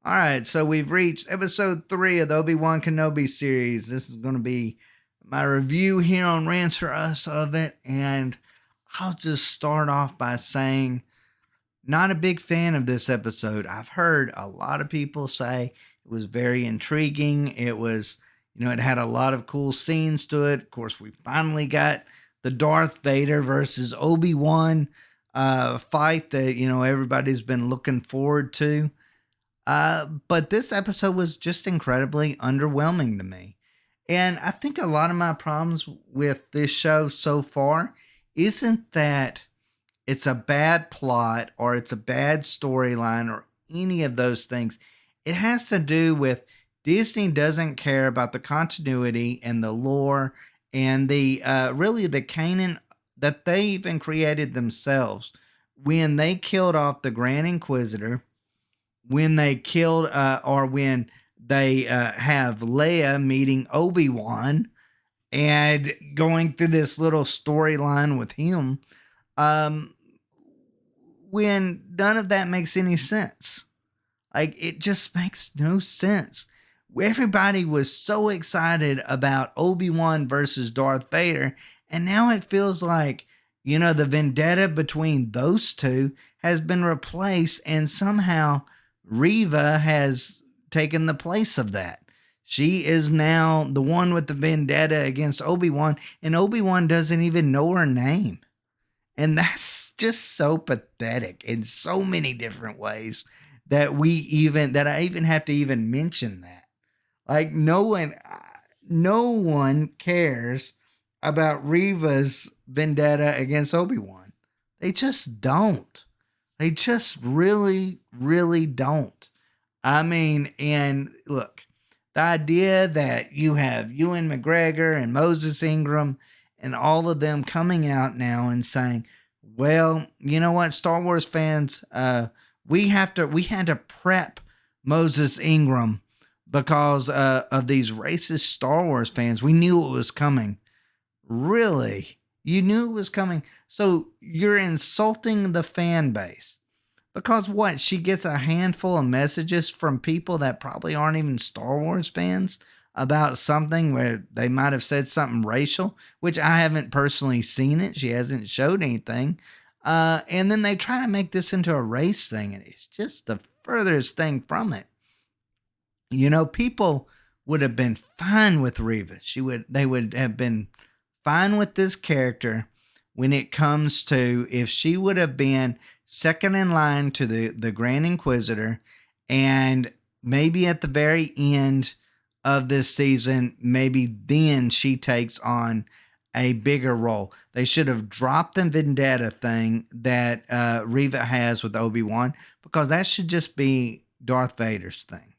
All right, so we've reached episode 3 of the Obi-Wan Kenobi series. This is going to be my review here on Rants for Us of it, and I'll just start off by saying, not a big fan of this episode. I've heard a lot of people say it was very intriguing. It was, it had a lot of cool scenes to it. Of course, we finally got the Darth Vader versus Obi-Wan fight that, everybody's been looking forward to. But this episode was just incredibly underwhelming to me. And I think a lot of my problems with this show so far isn't that it's a bad plot or it's a bad storyline or any of those things. It has to do with Disney doesn't care about the continuity and the lore and the really the canon that they even created themselves when they killed off the Grand Inquisitor, when they killed or when they have Leia meeting Obi-Wan and going through this little storyline with him, when none of that makes any sense. Like, it just makes no sense. Everybody was so excited about Obi-Wan versus Darth Vader, and now it feels like, the vendetta between those two has been replaced, and somehow Reva has taken the place of that. She is now the one with the vendetta against Obi-Wan, and Obi-Wan doesn't even know her name. And that's just so pathetic in so many different ways that I even have to even mention that. Like, no one cares about Reva's vendetta against Obi-Wan. They just don't. They just really, really don't. I mean, and look, the idea that you have Ewan McGregor and Moses Ingram and all of them coming out now and saying, well, you know what, Star Wars fans, we had to prep Moses Ingram because of these racist Star Wars fans. We knew it was coming. Really? You knew it was coming. So you're insulting the fan base. Because what? She gets a handful of messages from people that probably aren't even Star Wars fans about something where they might have said something racial, which I haven't personally seen it. She hasn't showed anything. And then they try to make this into a race thing, and it's just the furthest thing from it. People would have been fine with Reva. They would have been fine with this character when it comes to if she would have been second in line to the Grand Inquisitor, and maybe at the very end of this season, maybe then she takes on a bigger role. They should have dropped the vendetta thing that Reva has with Obi-Wan, because that should just be Darth Vader's thing.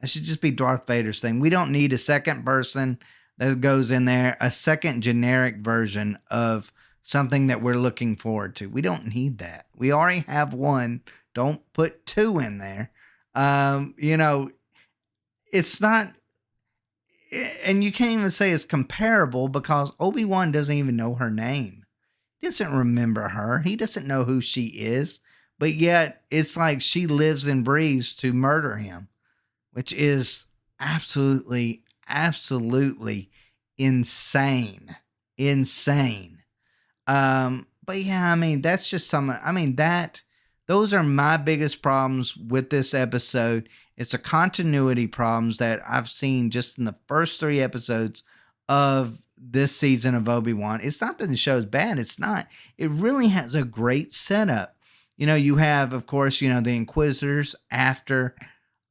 That should just be Darth Vader's thing. We don't need a second person that goes in there, a second generic version of something that we're looking forward to. We don't need that. We already have one. Don't put two in there. It's not, and you can't even say it's comparable because Obi-Wan doesn't even know her name. He doesn't remember her. He doesn't know who she is. But yet it's like she lives and breathes to murder him, which is absolutely, absolutely insane. Insane. But yeah, I mean, that's just those are my biggest problems with this episode. It's a continuity problems that I've seen just in the first 3 episodes of this season of Obi-Wan. It's not that the show's bad. It's not. It really has a great setup. You have, of course, the Inquisitors after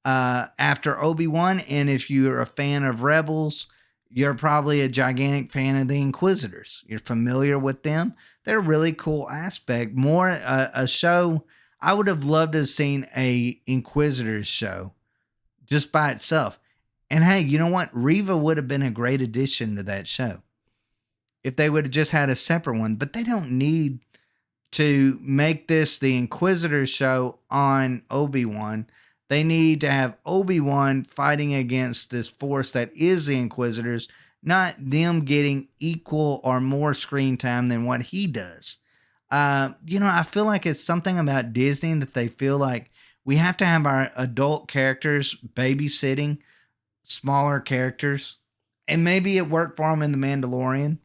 Obi-Wan. And if you're a fan of Rebels, you're probably a gigantic fan of the Inquisitors. You're familiar with them. They're a really cool aspect. More a show. I would have loved to have seen a Inquisitors show just by itself. And hey, you know what? Reva would have been a great addition to that show if they would have just had a separate one. But they don't need to make this the Inquisitors show on Obi-Wan. They need to have Obi-Wan fighting against this force that is the Inquisitors, not them getting equal or more screen time than what he does. I feel like it's something about Disney that they feel like we have to have our adult characters babysitting smaller characters, and maybe it worked for them in The Mandalorian.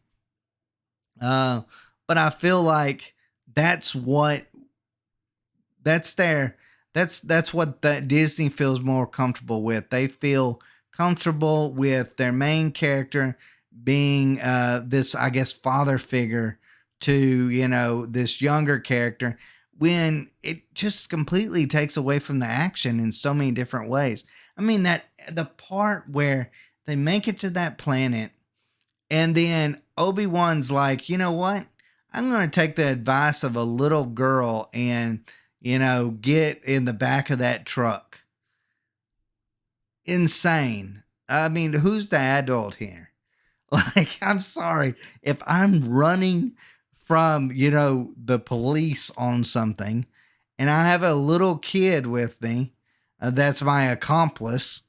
Uh, but I feel like that's what that's their that's what that Disney feels more comfortable with. They feel comfortable with their main character being this, I guess, father figure to, this younger character, when it just completely takes away from the action in so many different ways. I mean, that the part where they make it to that planet, and then Obi-Wan's like, you know what? I'm going to take the advice of a little girl and, get in the back of that truck. Insane. I mean, who's the adult here? Like, I'm sorry. If I'm running from, the police on something, and I have a little kid with me, that's my accomplice,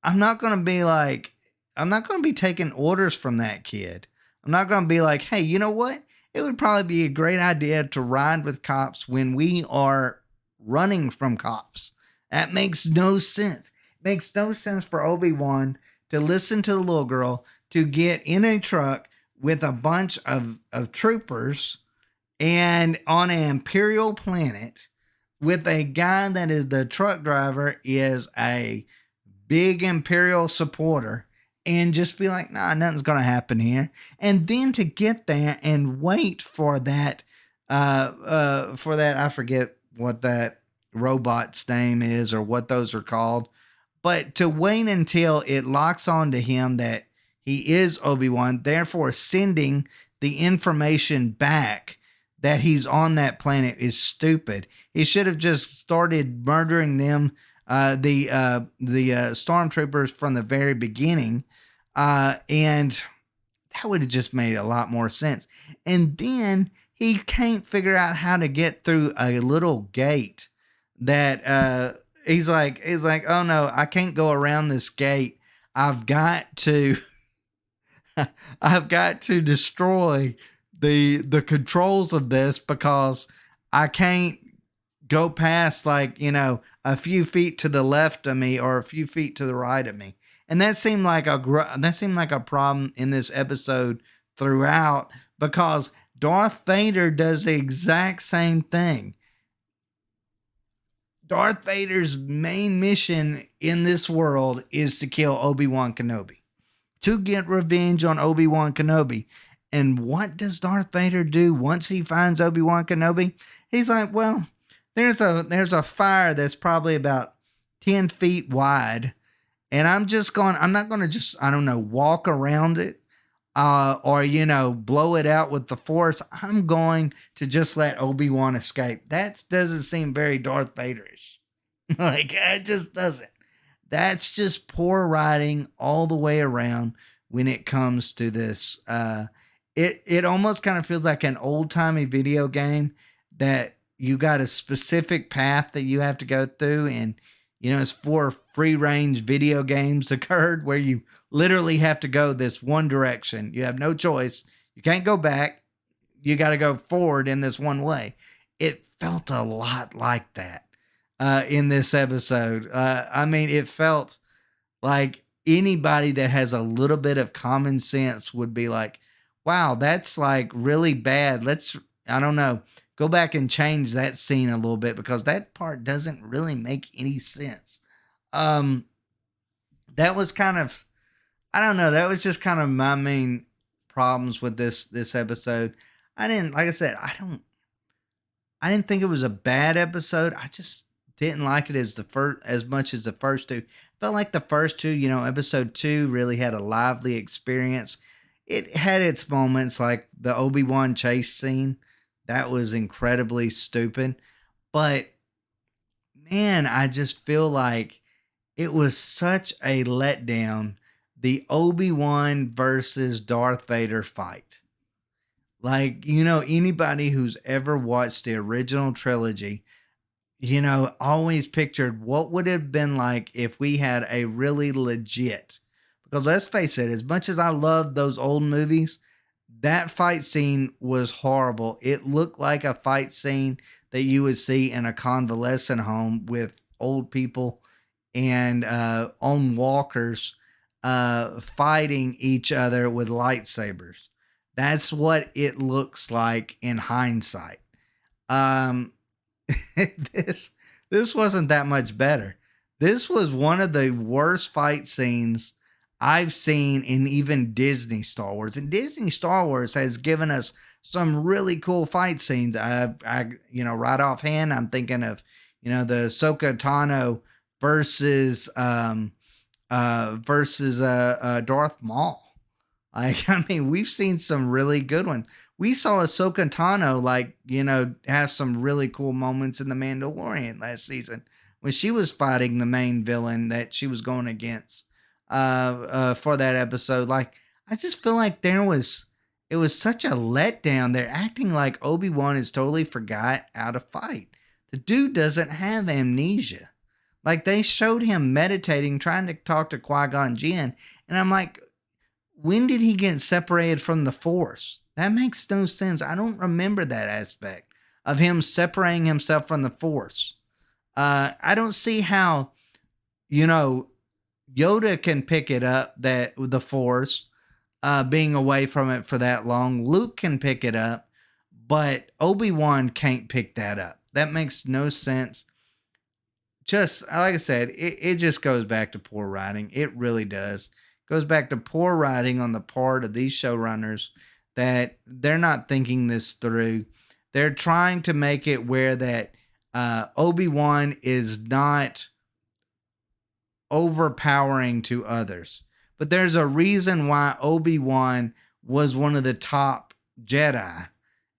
I'm not going to be like, I'm not going to be taking orders from that kid. I'm not going to be like, hey, you know what? It would probably be a great idea to ride with cops when we are running from cops. That makes no sense. It makes no sense for Obi-Wan to listen to the little girl, to get in a truck with a bunch of troopers and on an Imperial planet with a guy that is the truck driver, is a big Imperial supporter, and just be like, nah, nothing's going to happen here. And then to get there and wait for that, I forget what that robot's name is or what those are called, but to wait until it locks onto him that he is Obi-Wan, therefore sending the information back that he's on that planet, is stupid. He should have just started murdering them, the stormtroopers, from the very beginning, and that would have just made a lot more sense. And then he can't figure out how to get through a little gate that he's like, oh no, I can't go around this gate. I've got to destroy the controls of this, because I can't go past, like, a few feet to the left of me or a few feet to the right of me. And that seemed like a problem in this episode throughout, because Darth Vader does the exact same thing. Darth Vader's main mission in this world is to kill Obi-Wan Kenobi, to get revenge on Obi-Wan Kenobi. And what does Darth Vader do once he finds Obi-Wan Kenobi? He's like, well, there's a fire that's probably about 10 feet wide, and I'm not going to just, I don't know, walk around it, or, blow it out with the Force. I'm going to just let Obi-Wan escape. That doesn't seem very Darth Vaderish. Like, it just doesn't. That's just poor writing all the way around when it comes to this. It almost kind of feels like an old-timey video game that you got a specific path that you have to go through, and it's for free-range video games occurred where you literally have to go this one direction. You have no choice. You can't go back. You got to go forward in this one way. It felt a lot like that in this episode. I mean, it felt like anybody that has a little bit of common sense would be like, wow, that's like really bad. I don't know, go back and change that scene a little bit, because that part doesn't really make any sense. That was kind of, I don't know, that was just kind of my main problems with this episode. Like I said, I didn't think it was a bad episode. I just didn't like it as much as the first two. Felt like the first two, episode 2 really had a lively experience. It had its moments, like the Obi-Wan chase scene. That was incredibly stupid. But man, I just feel like it was such a letdown, the Obi-Wan versus Darth Vader fight. Like, anybody who's ever watched the original trilogy, always pictured what would it have been like if we had a really legit, because let's face it, as much as I love those old movies, that fight scene was horrible. It looked like a fight scene that you would see in a convalescent home with old people and on walkers fighting each other with lightsabers. That's what it looks like in hindsight. Um, this this wasn't that much better. This was one of the worst fight scenes I've seen in even Disney Star Wars. And Disney Star Wars has given us some really cool fight scenes. Right offhand, I'm thinking of, the Ahsoka Tano versus Darth Maul. Like, I mean, we've seen some really good ones. We saw Ahsoka Tano, have some really cool moments in The Mandalorian last season when she was fighting the main villain that she was going against for that episode. Like, I just feel like it was such a letdown. They're acting like Obi-Wan has totally forgot how to fight. The dude doesn't have amnesia. Like, they showed him meditating, trying to talk to Qui-Gon Jinn, and I'm like, when did he get separated from the Force? That makes no sense. I don't remember that aspect of him separating himself from the Force. I don't see how, Yoda can pick it up, that the Force, being away from it for that long. Luke can pick it up, but Obi-Wan can't pick that up. That makes no sense. Just like I said, it just goes back to poor writing. It really does. Goes back to poor writing on the part of these showrunners, that they're not thinking this through. They're trying to make it where that Obi-Wan is not overpowering to others. But there's a reason why Obi-Wan was one of the top Jedi,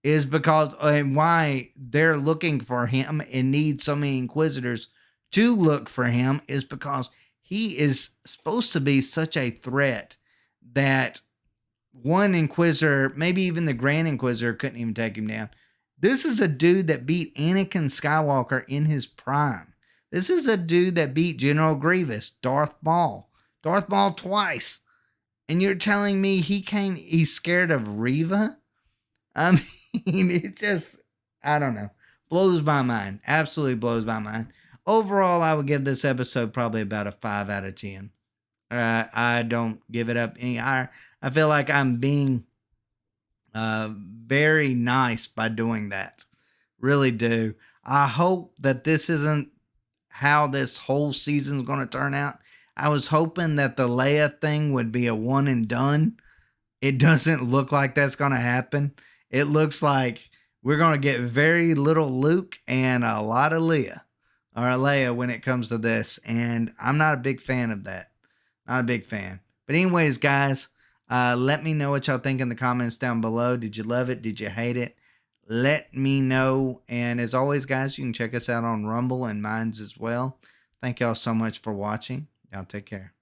is because, and why they're looking for him and need so many Inquisitors to look for him, is because he is supposed to be such a threat that one Inquisitor, maybe even the Grand Inquisitor, couldn't even take him down. This is a dude that beat Anakin Skywalker in his prime. This is a dude that beat General Grievous, Darth Maul twice. And you're telling me he's scared of Reva? I mean, it just, I don't know. Blows my mind. Absolutely blows my mind. Overall, I would give this episode probably about a 5 out of 10. I don't give it up any higher. I feel like I'm being very nice by doing that. Really do. I hope that this isn't how this whole season's going to turn out. I was hoping that the Leia thing would be a one and done. It doesn't look like that's going to happen. It looks like we're going to get very little Luke and a lot of Leia when it comes to this. And I'm not a big fan of that. Not a big fan. But anyways, guys, let me know what y'all think in the comments down below. Did you love it? Did you hate it? Let me know. And as always, guys, you can check us out on Rumble and Minds as well. Thank y'all so much for watching. Y'all take care.